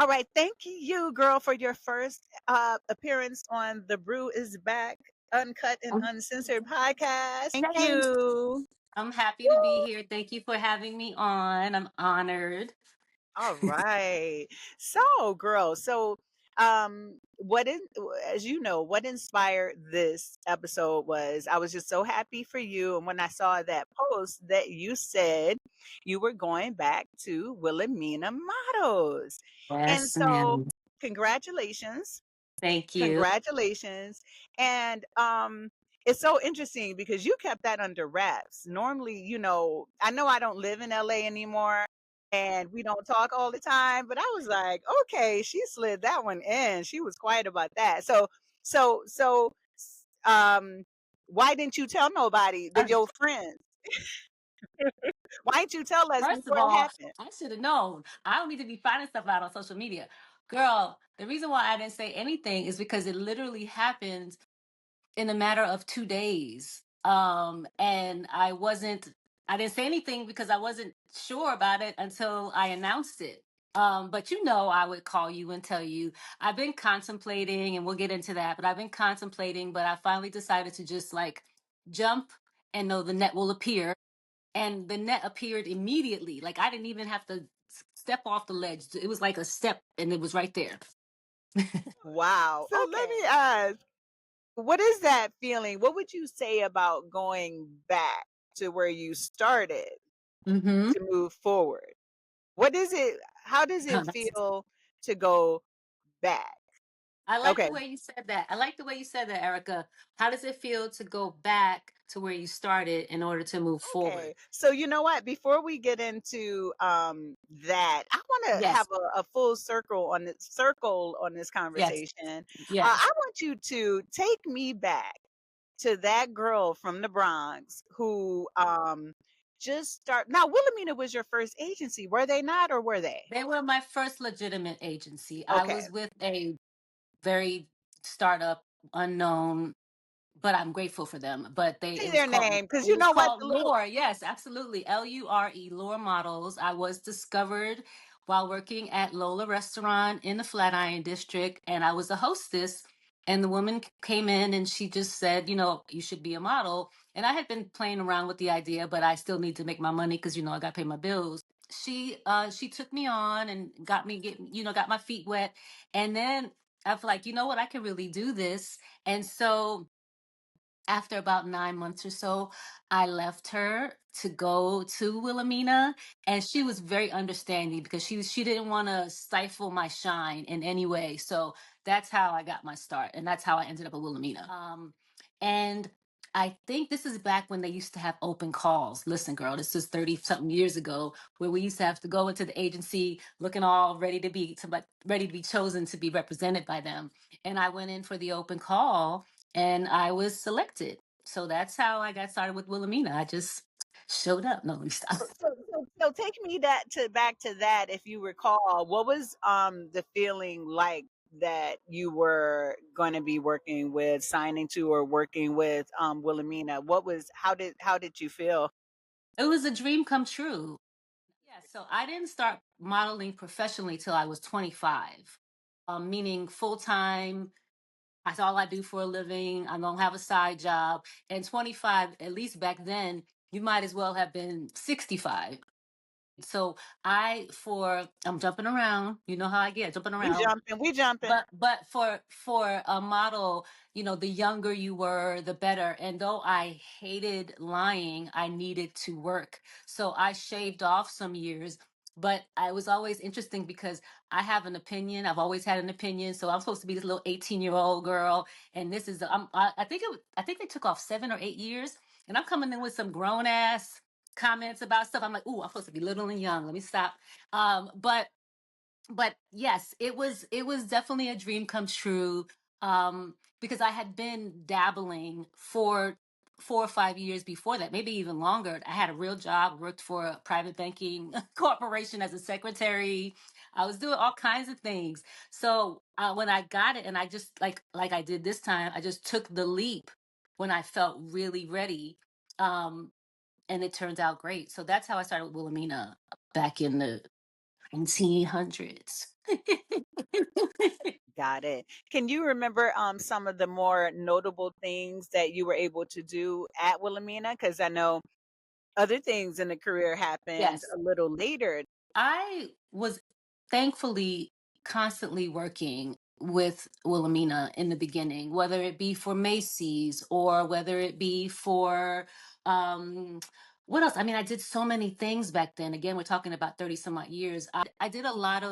All right. Thank you, girl, for your first appearance on the Brew is Back Uncut and Um, Uncensored podcast. Thank Thanks. you. I'm happy to be here. Thank you for having me on. I'm honored. All right. So, girl, what in, as you know, what inspired this episode was I was just so happy for you. And when I saw that post that you said you were going back to Wilhelmina Models. And Yes, so, ma'am. congratulations. Thank you. Congratulations. And it's so interesting because you kept that under wraps. Normally, I know I don't live in LA anymore and we don't talk all the time, but I was like, okay, she slid that one in. She was quiet about that. So, why didn't you tell nobody? Uh, Did your friends? Why didn't you tell us First of before it all, happened? I should have known. I don't need to be finding stuff out on social media. Girl, the reason why I didn't say anything is because it literally happened in a matter of 2 days. And I didn't say anything because I wasn't sure about it until I announced it. But I would call you and tell you I've been contemplating, and we'll get into that, but I've been contemplating, but I finally decided to just like jump and know the net will appear. And the net appeared immediately. Like I didn't even have to step off the ledge. It was like a step and it was right there. Wow. So let me ask, what is that feeling? What would you say about going back to where you started Mm-hmm. to move forward? What is it? How does it feel to go back? I like Okay. the way you said that. I like the way you said that, Erica. How does it feel to go back to where you started in order to move forward? Okay. So you know what? Before we get into that, I want to have Yes, a full circle on this yes, conversation. yes. I want you to take me back to that girl from the Bronx who just start. Now, Wilhelmina was your first agency, were they not, or were they? They were my first legitimate agency. I Okay. was with a very startup, unknown, but I'm grateful for them. But Say it was their called name because it you was know what? called The little Lure. Yes, absolutely. Lure, Lure Models. I was discovered while working at Lola Restaurant in the Flatiron District, and I was a hostess. And the woman came in and she just said, you should be a model. And I had been playing around with the idea, but I still need to make my money because I got to pay my bills. She took me on and got my feet wet. And then I feel like, what, I can really do this. And so after about 9 months or so, I left her to go to Wilhelmina, and she was very understanding because she didn't want to stifle my shine in any way. So that's how I got my start, and that's how I ended up at Wilhelmina. And I think this is back when they used to have open calls. Listen, girl, this is 30 something years ago, where we used to have to go into the agency looking all ready to be chosen to be represented by them. And I went in for the open call and I was selected. So that's how I got started with Wilhelmina. I just showed up. No, let me stop. so take me back to that if you recall. What was the feeling like that you were going to be working with, signing to, or working with Wilhelmina? How did you feel? It was a dream come true. Yeah, so I didn't start modeling professionally till I was 25, meaning full time. That's all I do for a living. I don't have a side job. And 25, at least back then, you might as well have been 65. So I'm jumping around. You know how I get jumping We around. jumping, we jumping. But for a model, the younger you were, the better. And though I hated lying, I needed to work. So I shaved off some years. But I was always interesting because I have an opinion. I've always had an opinion. So I'm supposed to be this little 18-year-old girl, and this is I think they took off 7 or 8 years, and I'm coming in with some grown ass comments about stuff. I'm like, ooh, I'm supposed to be little and young. Let me stop. But yes, it was definitely a dream come true, because I had been dabbling for 4 or 5 years before that, maybe even longer. I had a real job, worked for a private banking corporation as a secretary. I was doing all kinds of things. So when I got it, and I just like I did this time, I just took the leap when I felt really ready. Um, and it turned out great. So that's how I started with Wilhelmina back in the 1900s. Got it. Can you remember some of the more notable things that you were able to do at Wilhelmina? Because I know other things in the career happened Yes. a little later. I was thankfully constantly working with Wilhelmina in the beginning, whether it be for Macy's or whether it be for um what else? I mean, I did so many things back then. Again, we're talking about 30 some odd years. I did a lot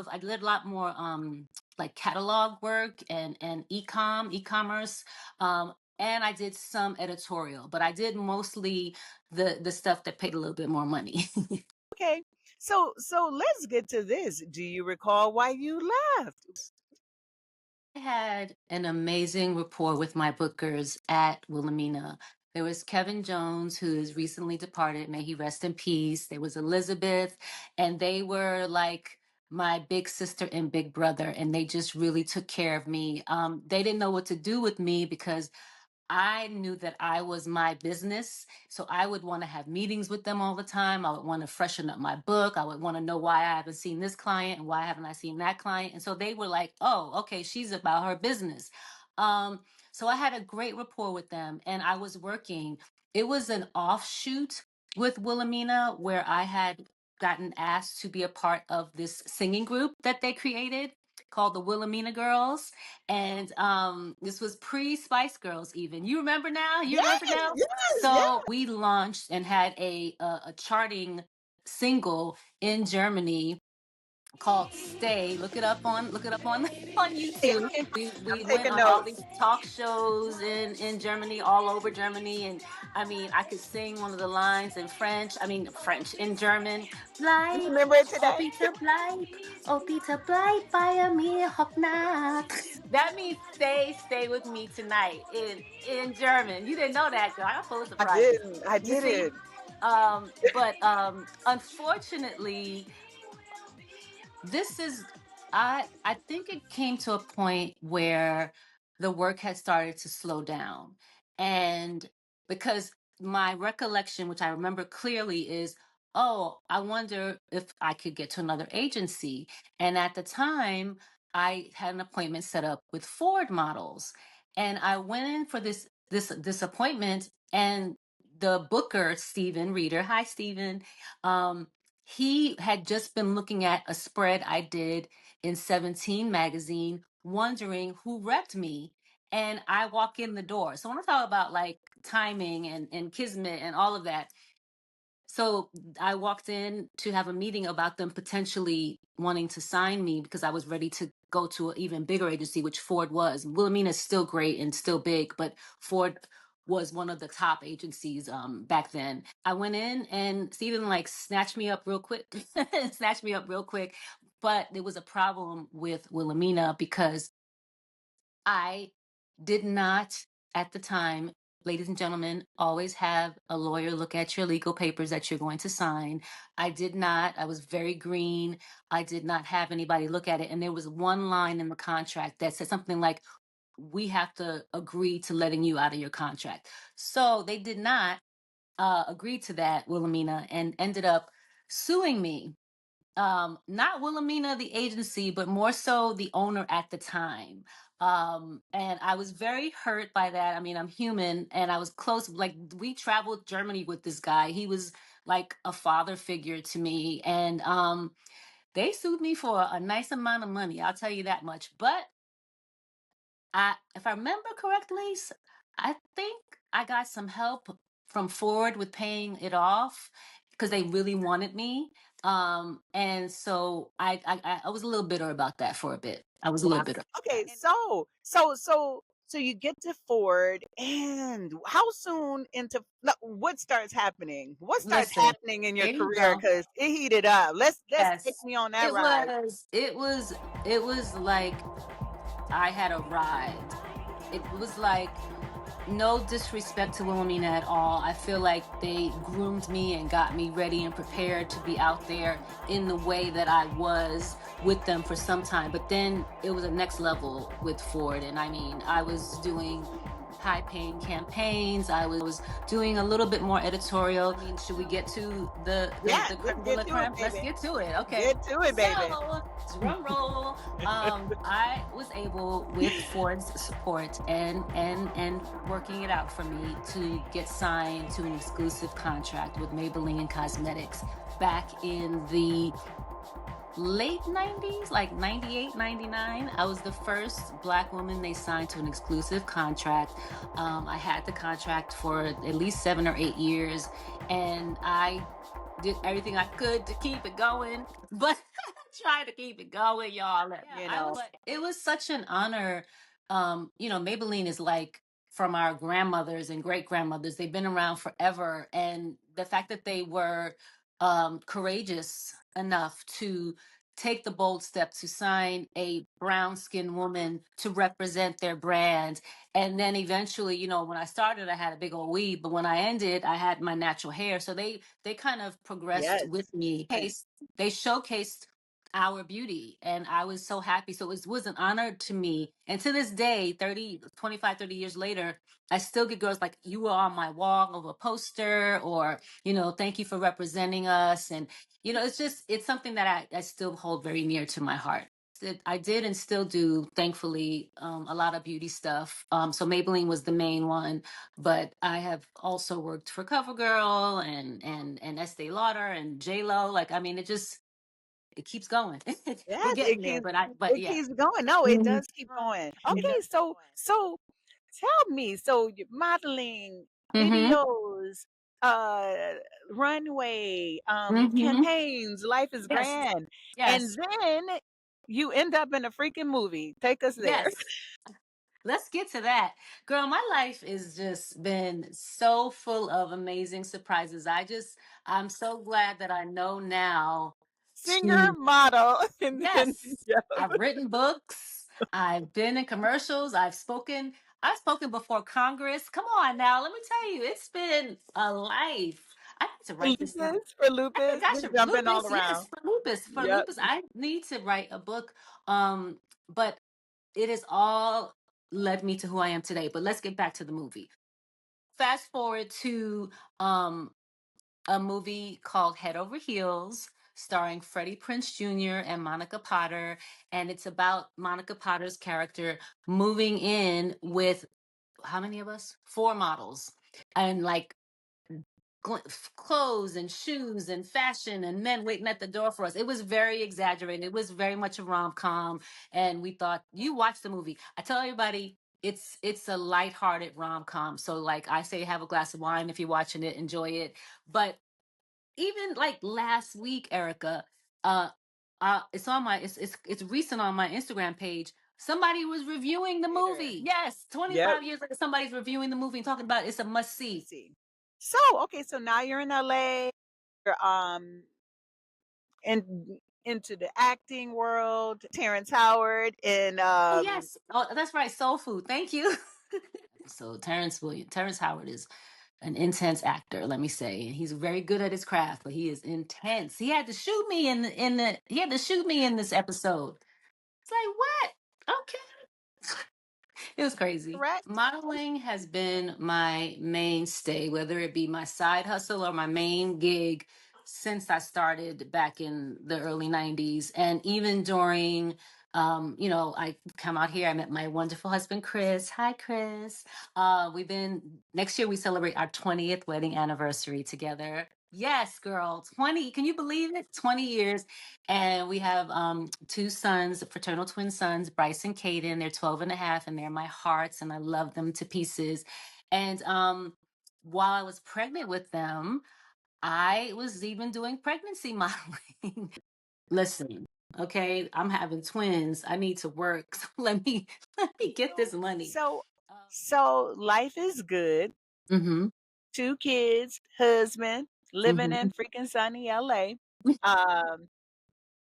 more like catalog work and e-commerce. And I did some editorial, but I did mostly the stuff that paid a little bit more money. Okay. So let's get to this. Do you recall why you left? I had an amazing rapport with my bookers at Wilhelmina. There was Kevin Jones, who is recently departed. May he rest in peace. There was Elizabeth, and they were like my big sister and big brother, and they just really took care of me. They didn't know what to do with me because I knew that I was my business. So I would want to have meetings with them all the time. I would want to freshen up my book. I would want to know why I haven't seen this client and why haven't I seen that client. And so they were like, oh, okay, she's about her business. Um, so I had a great rapport with them and I was working. It was an offshoot with Wilhelmina where I had gotten asked to be a part of this singing group that they created called the Wilhelmina Girls, and this was pre Spice Girls. Even you remember now? You remember Yes, now? yes, yes. So we launched and had a charting single in Germany called "Stay." Look it up on on YouTube. We I'm went taking on all notes. these talk shows in Germany, all over Germany, and I mean, I could sing one of the lines in French. I mean, French in German. You Bleib, remember it oh today? bitte bleib, oh bitte bleib bei mir, hopp nach. That means stay with me tonight in German. You didn't know that, girl. I'm full of I surprises. didn't. I You see, didn't. but unfortunately, this is I think it came to a point where the work had started to slow down. And because my recollection, which I remember clearly, is oh, I wonder if I could get to another agency. And at the time I had an appointment set up with Ford Models, and I went in for this appointment, and the booker, Stephen Reader, hi Stephen, um he had just been looking at a spread I did in 17 magazine, wondering who repped me. And I walk in the door. So when I talk about like timing and kismet and all of that, so I walked in to have a meeting about them potentially wanting to sign me because I was ready to go to an even bigger agency, which Ford was. Wilhelmina is still great and still big, but Ford was one of the top agencies back then. I went in and Steven like snatched me up real quick, snatched me up real quick. But there was a problem with Wilhelmina because I did not, at the time, ladies and gentlemen, always have a lawyer look at your legal papers that you're going to sign. I did not. I was very green. I did not have anybody look at it. And there was one line in the contract that said something like, we have to agree to letting you out of your contract. So they did not agree to that, Wilhelmina, and ended up suing me, not Wilhelmina the agency, but more so the owner at the time. And I was very hurt by that. I mean, I'm human, and I was close. Like, we traveled Germany with this guy. He was like a father figure to me, and they sued me for a nice amount of money, I'll tell you that much. But if I remember correctly, I think I got some help from Ford with paying it off because they really wanted me. And so I was a little bitter about that for a bit. I was a Wow. little bitter. Okay, so you get to Ford, and how soon into what starts happening? What starts Listen, happening in your there you career? go. Because it heated up. Let's take Yes, me on that it ride. was. It was like I had arrived. It was like no disrespect to Wilhelmina at all. I feel like they groomed me and got me ready and prepared to be out there in the way that I was with them for some time. But then it was a next level with Ford. And I mean, I was doing high paying campaigns. I was doing a little bit more editorial. I mean, should we get to Yeah, the let's creme de get la to it, creme? Let's baby. get to it. Okay. Get to it, baby. So, drum roll. I was able, with Ford's support and working it out for me, to get signed to an exclusive contract with Maybelline Cosmetics back in the late 90s, like 98, 99. I was the first Black woman they signed to an exclusive contract. I had the contract for at least 7 or 8 years, and I did everything I could to keep it going, but try to keep it going, y'all. Yeah, You I know, was, but it was such an honor. Maybelline is like from our grandmothers and great grandmothers. They've been around forever. And the fact that they were courageous enough to take the bold step to sign a brown skinned woman to represent their brand. And then eventually, when I started, I had a big old weave, but when I ended, I had my natural hair. So they kind of progressed yes. with me. They showcased our beauty, and I was so happy. So it was an honor to me. And to this day, 30 years later, I still get girls like, you were on my wall of a poster, or, thank you for representing us. And, it's something that I still hold very near to my heart. I did and still do, thankfully, a lot of beauty stuff. So Maybelline was the main one, but I have also worked for CoverGirl and Estee Lauder and J Lo. Like, I mean, it keeps going. We're Yes, getting there, but it yeah. keeps going. No, it Mhm. does keep going. Mhm. Okay, so tell me, so modeling, Mhm. videos, uh runway, Mhm. campaigns, life is Yes. grand. And Yes. then you end up in a freaking movie. Take us there. Yes. Let's get to that. Girl, my life has just been so full of amazing surprises. I'm so glad that I know now Singer, to, model, and then yes, yeah. I've written books, I've been in commercials, I've spoken before Congress. Come on now, let me tell you, it's been a life. I need to write this down. For I think lupus, I just should jumping all lupus. Yes, around. for lupus. For Yep. lupus, I need to write a book. But it has all led me to who I am today. But let's get back to the movie. Fast forward to um a movie called Head Over Heels, starring Freddie Prinze Jr. and Monica Potter, and it's about Monica Potter's character moving in with, how many of us? Four models, and like clothes and shoes and fashion and men waiting at the door for us. It was very exaggerated. It was very much a rom-com. And we thought, you watch the movie. I tell everybody, it's a lighthearted rom-com. So like I say, have a glass of wine if you're watching it, enjoy it. But even like last week, Erica, uh it's recent on my Instagram page. Somebody was reviewing the Later. movie. Yes, Yep. 25 years later, somebody's reviewing the movie and talking about it's a must Let's see. see. So, okay, so now you're in LA, you're in into the acting world, Terrence Howard and Oh yes. Oh, that's right. Soul food. Thank you. So Terrence Howard is an intense actor, let me say. And he's very good at his craft, but he is intense. He had to shoot me he had to shoot me in this episode. It's like, what? Okay. It was crazy. correct. Modeling has been my mainstay, whether it be my side hustle or my main gig, since I started back in the early 90s. And even during, I come out here, I met my wonderful husband, Chris. Hi, Chris. Next year, we celebrate our 20th wedding anniversary together. Yes, girl, 20. Can you believe it? 20 years. And we have two sons, fraternal twin sons, Bryce and Caden. They're 12 and a half, and they're my hearts, and I love them to pieces. And while I was pregnant with them, I was even doing pregnancy modeling. Listen, okay, I'm having twins. I need to work. So let me get this money. So so life is good. Mm-hmm. 2 kids, husband, living in Mm-hmm. freaking sunny LA. Um,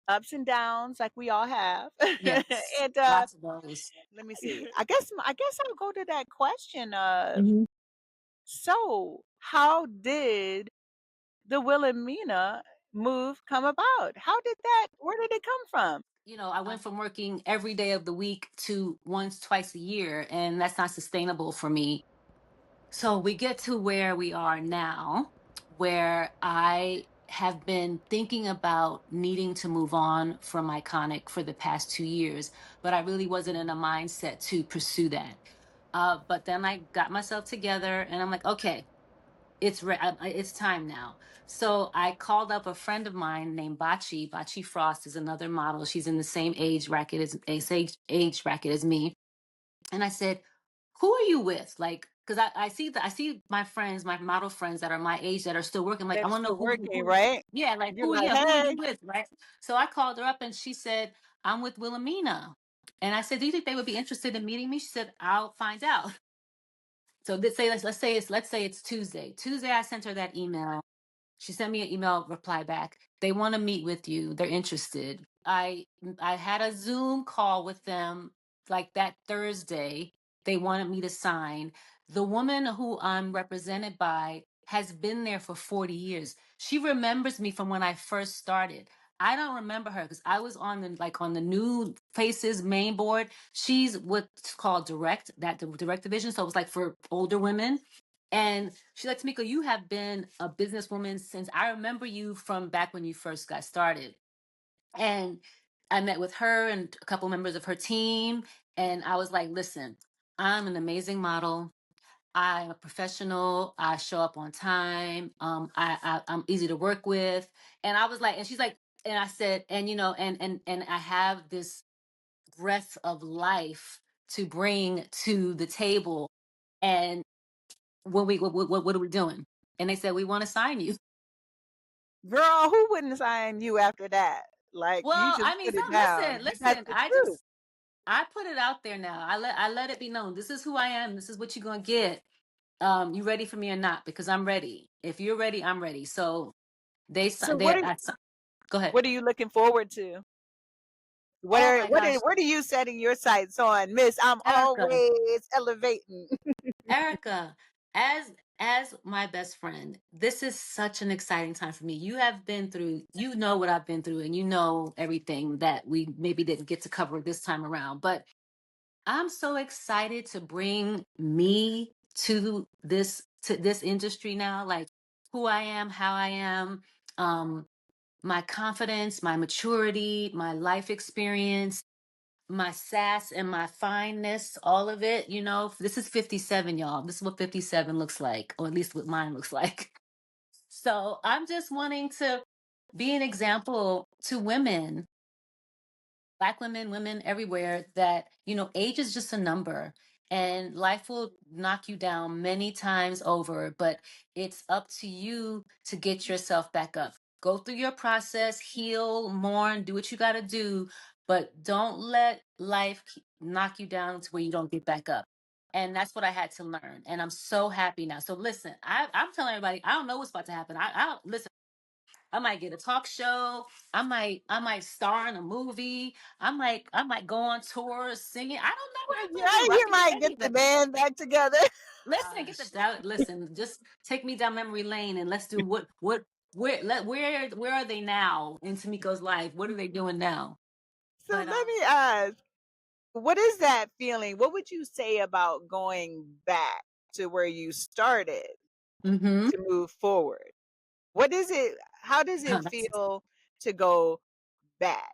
ups and downs like we all have. Yes, And lots of those. let me see. I guess I'll go to that question of, Mhm. so how did the Wilhelmina move come about? How did that, where did it come from? I went from working every day of the week to once, twice a year, and that's not sustainable for me. So we get to where we are now, where I have been thinking about needing to move on from Iconic for the past 2 years, but I really wasn't in a mindset to pursue that. But then I got myself together and I'm like, okay, it's time now. So I called up a friend of mine named Bachi Frost is another model. She's in the same age bracket as me. And I said, who are you with? Like, because I see my friends, my model friends that are my age that are still working. Like, I They're want to know still working, who, right? yeah, like You're like, who are hey, you with, right? So I called her up and she said, I'm with Wilhelmina. And I said, do you think they would be interested in meeting me? She said, I'll find out. So let's say it's Tuesday. Tuesday, I sent her that email. She sent me an email reply back. They want to meet with you. They're interested. I had a Zoom call with them like that Thursday. They wanted me to sign. The woman who I'm represented by has been there for 40 years. She remembers me from when I first started. I don't remember her because I was on the new faces main board. She's what's called direct division. So it was like for older women. And she's like, Tomiko, you have been a businesswoman since I remember you from back when you first got started. And I met with her and a couple members of her team. And I was like, listen, I'm an amazing model. I'm a professional. I show up on time. I'm easy to work with. And I was like, and she's like, and I said, and and I have this breath of life to bring to the table. And what are we doing? And they said, we want to sign you. girl, who wouldn't sign you after that? Like, you Well, just I mean, put so it down. listen, That's listen. the truth. I put it out there now. I let it be known. This is who I am. This is what you're gonna get. You ready for me or not? Because I'm ready. If you're ready, I'm ready. So they So they I, go ahead. what are you looking forward to? Oh my gosh, What are you setting your sights on, Miss? I'm Erickka, always elevating. Erickka, as my best friend, this is such an exciting time for me. You have been through, you know what I've been through, and you know everything that we maybe didn't get to cover this time around. But I'm so excited to bring me to this industry now, like who I am, how I am, um, my confidence, my maturity, my life experience, my sass and my fineness, all of it. This is 57, y'all. This is what 57 looks like, or at least what mine looks like. So I'm just wanting to be an example to women, Black women, women everywhere, that, age is just a number and life will knock you down many times over, but it's up to you to get yourself back up. Go through your process, heal, mourn, do what you got to do, but don't let life knock you down to where you don't get back up. And that's what I had to learn. And I'm so happy now. So listen, I'm telling everybody, I don't know what's about to happen. I don't listen. I might get a talk show. I might star in a movie. I might go on tour singing. I don't know what I'm gonna Yeah, do. I you can do might get the anything. band back together. Listen, listen, just take me down memory lane and let's do where are they now in Tomiko's life? What are they doing now? So But let me ask, what is that feeling? What would you say about going back to where you started mm-hmm. to move forward? What is it? How does it feel to go back?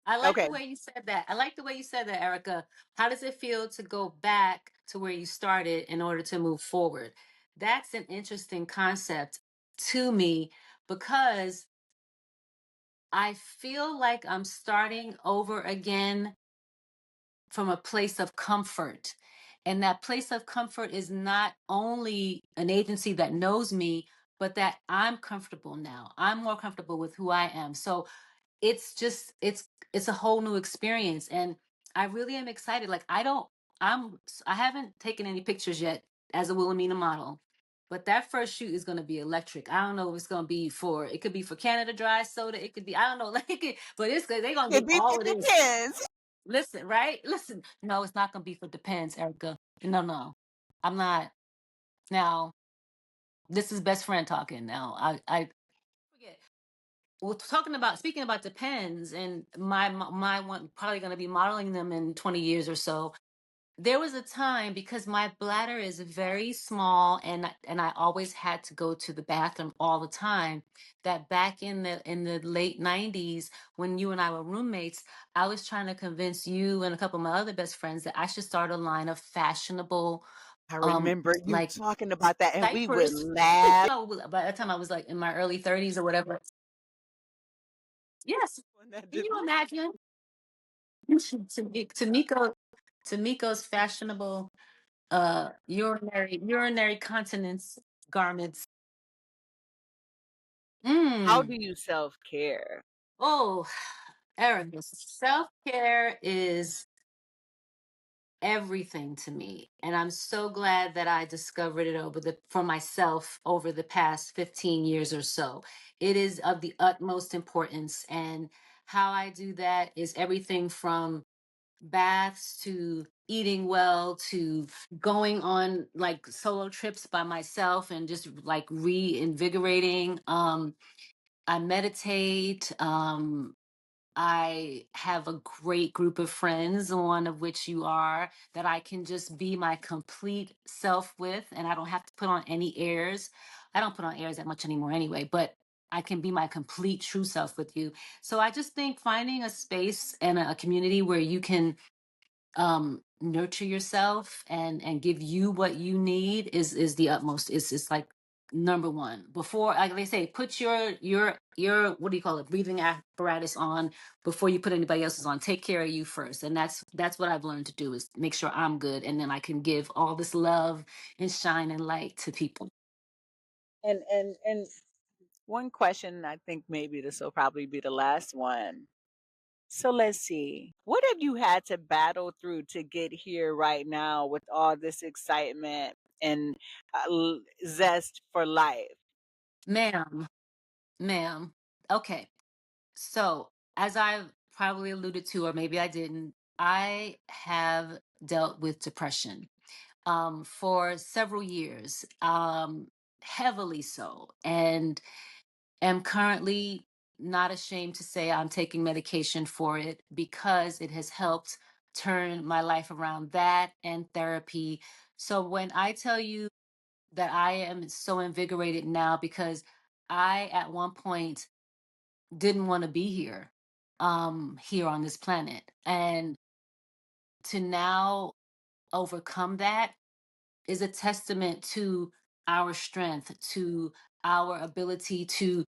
I like Okay. the way you said that. I like the way you said that, Erickka. How does it feel to go back to where you started in order to move forward? That's an interesting concept to me because I feel like I'm starting over again from a place of comfort. And that place of comfort is not only an agency that knows me, but that I'm comfortable now. I'm more comfortable with who I am. So it's a whole new experience, and I really am excited. Like, I haven't taken any pictures yet as a Wilhelmina model, but that first shoot is going to be electric. I don't know if it's going to be for, it could be for Canada Dry Soda, it could be, I don't know, but it's good. They're going to It, get all of it this. depends. Listen, right? Listen, no, it's not going to be for Depends, Erickka. No, no, I'm not. Now, this is best friend talking now. I forget. well, talking about speaking about depends, and my one probably going to be modeling them in 20 years or so. There was a time because my bladder is very small and I always had to go to the bathroom all the time, that back in the late 90s when you and I were roommates, I was trying to convince you and a couple of my other best friends that I should start a line of fashionable I remember you like talking about that, and we would diapers. laugh By that time I was like in my early 30s or whatever. Yes. when that Can just you imagine? Tomiko's fashionable urinary continence garments. how do Mm. you self-care? Oh, Erica, self-care is everything to me. And I'm so glad that I discovered it for myself over the past 15 years or so. It is of the utmost importance. And how I do that is everything from baths to eating well to going on like solo trips by myself and just like reinvigorating. I meditate. I have a great group of friends, one of which you are, that I can just be my complete self with, and I don't have to put on any airs. I don't put on airs that much anymore anyway, but I can be my complete true self with you. So I just think finding a space and a community where you can nurture yourself and give you what you need is the utmost. It's like number one. Before, like they say, put your what do you call it, breathing apparatus on before you put anybody else's on. Take care of you first, and that's what I've learned to do, is make sure I'm good, and then I can give all this love and shine and light to people. And one question, I think maybe this will probably be the last one. So let's see. What have you had to battle through to get here right now with all this excitement and zest for life? Ma'am, ma'am. Okay, so as I've probably alluded to, or maybe I didn't, I have dealt with depression for several years, heavily so, and am currently not ashamed to say I'm taking medication for it because it has helped turn my life around, that and therapy. So when I tell you that I am so invigorated now, because I at one point didn't want to be here, here on this planet, and to now overcome that is a testament to our strength, to our ability to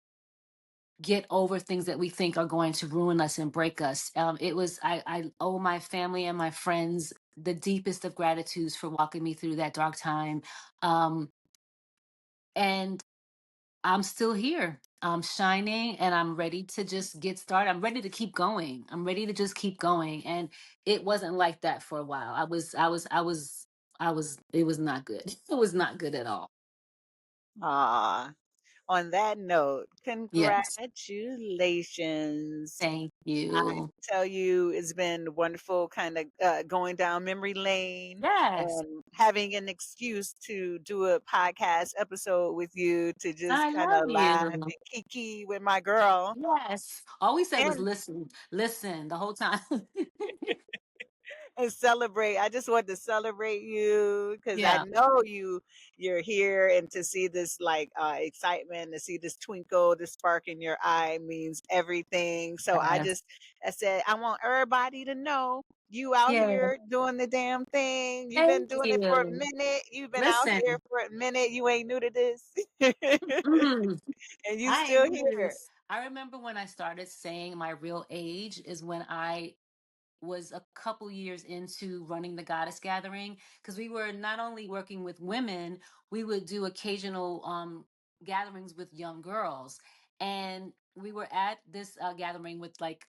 get over things that we think are going to ruin us and break us. I owe my family and my friends the deepest of gratitudes for walking me through that dark time. Um, and I'm still here. I'm shining and I'm ready to just get started. I'm ready to keep going. I'm ready to just keep going. And it wasn't like that for a while. It was not good. It was not good at all. Ah, on that note, Yes. congratulations. Thank I you. tell you, it's been wonderful kind of going down memory lane Yes. and having an excuse to do a podcast episode with you to just I kind love of laugh you. and kiki with my girl. Yes. All we said was And listen, listen the whole time. and celebrate. I just want to celebrate you because I Yeah. know you're here, and to see this like excitement, to see this twinkle, this spark in your eye means everything. So Yes. I said I want everybody to know you out Yeah. here doing the damn thing. You've been Thank doing it for a you. minute. You've been out here Listen. for a minute. You ain't new to this. Mm, And you I still ain't do here. this. I remember when I started saying my real age is when I was a couple years into running the goddess gathering, because we were not only working with women, we would do occasional gatherings with young girls, and we were at this gathering with like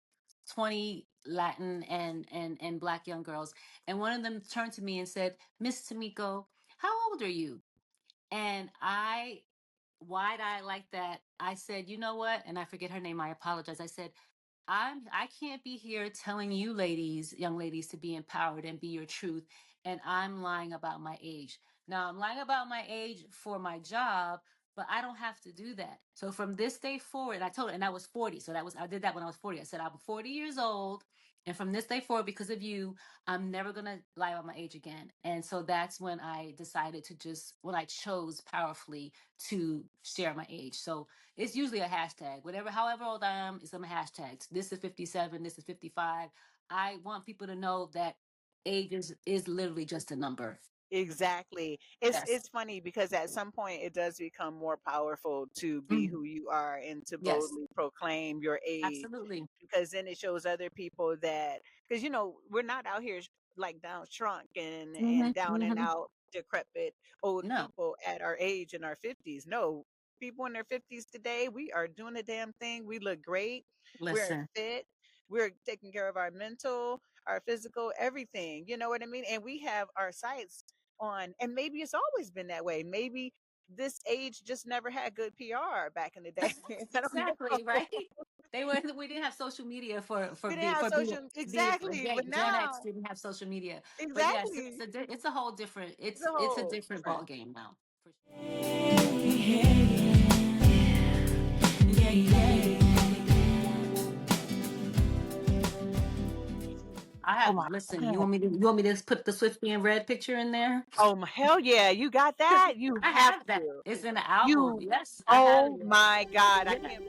20 Latin and black young girls, and one of them turned to me and said, Miss Tomiko, how old are you? And I, wide eye like that, I said, you know what, and I forget her name, I apologize. I said, I can't be here telling you ladies, young ladies, to be empowered and be your truth, and I'm lying about my age. Now I'm lying about my age for my job, but I don't have to do that. So from this day forward, I told her, and I was 40. So I did that when I was 40. I said, I'm 40 years old. And from this day forward, because of you, I'm never going to lie about my age again. And so that's when I decided to when I chose powerfully to share my age. So it's usually a hashtag, whatever, however old I am, it's on a hashtag. This is 57, this is 55. I want people to know that age is literally just a number. Exactly. Yes. It's funny because at some point it does become more powerful to be Mhm. who you are and to Yes, boldly proclaim your age, absolutely. because then it shows other people that, because we're not out here like down shrunk Hmm. and down and Hmm. out decrepit old No, people at our age in our 50s. No, people in their 50s today, we are doing a damn thing. We look great. We're listen. fit. We're taking care of our mental, our physical, everything. You know what I mean? And we have our sights on, and maybe it's always been that way. Maybe this age just never had good PR back in the day. I don't know. Exactly, right? We didn't have social media We didn't have social, exactly, but Gen X now, didn't have social media. But yes, exactly, it's a whole different it's a it's a whole different different. ball game now. For sure. I Oh have my listen, God. you want me to put the Swifty and Red picture in there? Oh my, hell yeah, you got that? You I have have that. to. It's in the album. You, Yes, I have oh it. my God, I Yeah. can't.